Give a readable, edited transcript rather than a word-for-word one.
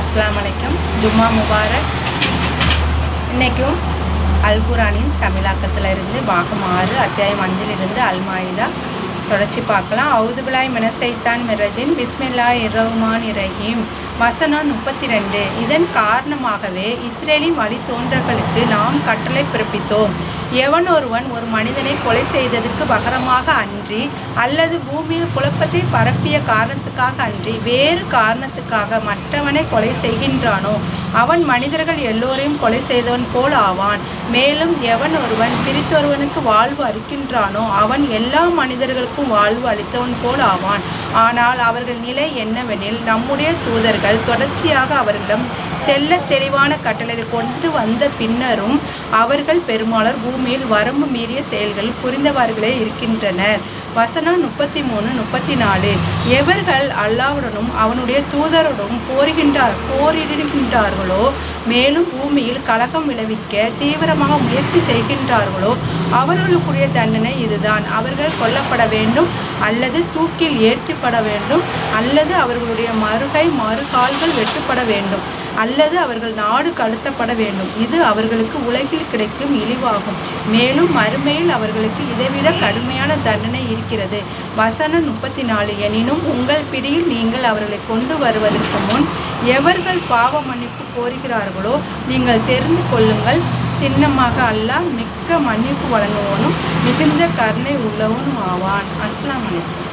அஸ்ஸலாமு அலைக்கும். ஜும்மா முபாரக். இன்றைக்கும் அல் குரானின் தமிழாக்கத்தில் இருந்து பாகம் 6 அத்தியாயம் 5 அல் மாயிதா தொடர்ச்சி பார்க்கலாம். அவுது பில்லாஹி மினஷ் ஷைத்தானிர் ரஜீம். பிஸ்மில்லாஹிர் ரஹ்மானிர் ரஹீம். வசனம் 32. இதன் காரணமாகவே இஸ்ரேலின் வழித்தோன்றல்களுக்கு நாம் கட்டளை பிறப்பித்தோம். எவன் ஒருவன் ஒரு மனிதனை கொலை செய்ததற்கு பகரமாக அன்றி அல்லது பூமியில் குழப்பத்தை பரப்பிய காரணத்துக்காக அன்றி வேறு காரணத்துக்காக மற்றவனை கொலை செய்கின்றானோ அவன் மனிதர்கள் எல்லோரையும் கொலை செய்தவன் போல் ஆவான். மேலும் எவன் ஒருவன் பிரித்தொருவனுக்கு வாழ்வு அளிக்கின்றானோ அவன் எல்லா மனிதர்களுக்கும் வாழ்வு அளித்தவன் போல் ஆவான். ஆனால் அவர்கள் நிலை என்னவெனில், நம்முடைய தூதர்கள் தொடர்ச்சியாக அவர்களிடம் தெல்ல தெளிவான கட்டளை கொண்டு வந்த பின்னரும் அவர்கள் பெரும்பாலர் பூமியில் வரம்பு மீறிய செயல்கள் புரிந்தவர்களே இருக்கின்றனர். வசனம் 33-34. எவர்கள் அல்லாஹ்வுடனும் அவனுடைய தூதருடனும் போரிடுகின்றார்களோ மேலும் பூமியில் கலகம் விளைவிக்க தீவிரமாக முயற்சி செய்கின்றார்களோ அவர்களுக்குரிய தண்டனை இதுதான். அவர்கள் கொல்லப்பட வேண்டும் அல்லது தூக்கில் ஏற்றிப்பட வேண்டும் அல்லது அவர்களுடைய மறுகால்கள் வெட்டுப்பட வேண்டும் அல்லது அவர்கள் நாடு கடத்தப்பட வேண்டும். இது அவர்களுக்கு உலகில் கிடைக்கும் இழிவாகும். மேலும் மறுமையில் அவர்களுக்கு இதைவிட கடுமையான தண்டனை இருக்கிறது. வசனம் 34. எனினும் உங்கள் பிடியில் நீங்கள் அவர்களை கொண்டு வருவதற்கு முன் எவர்கள் பாவ மன்னிப்பு கோருகிறார்களோ நீங்கள் தெரிந்து கொள்ளுங்கள், திண்ணமாக அல்லாஹ் மிக்க மன்னிப்பு வழங்குவனும் மிகுந்த கருணை உள்ளவனும் ஆவான். அஸ்ஸலாமு அலைக்கும்.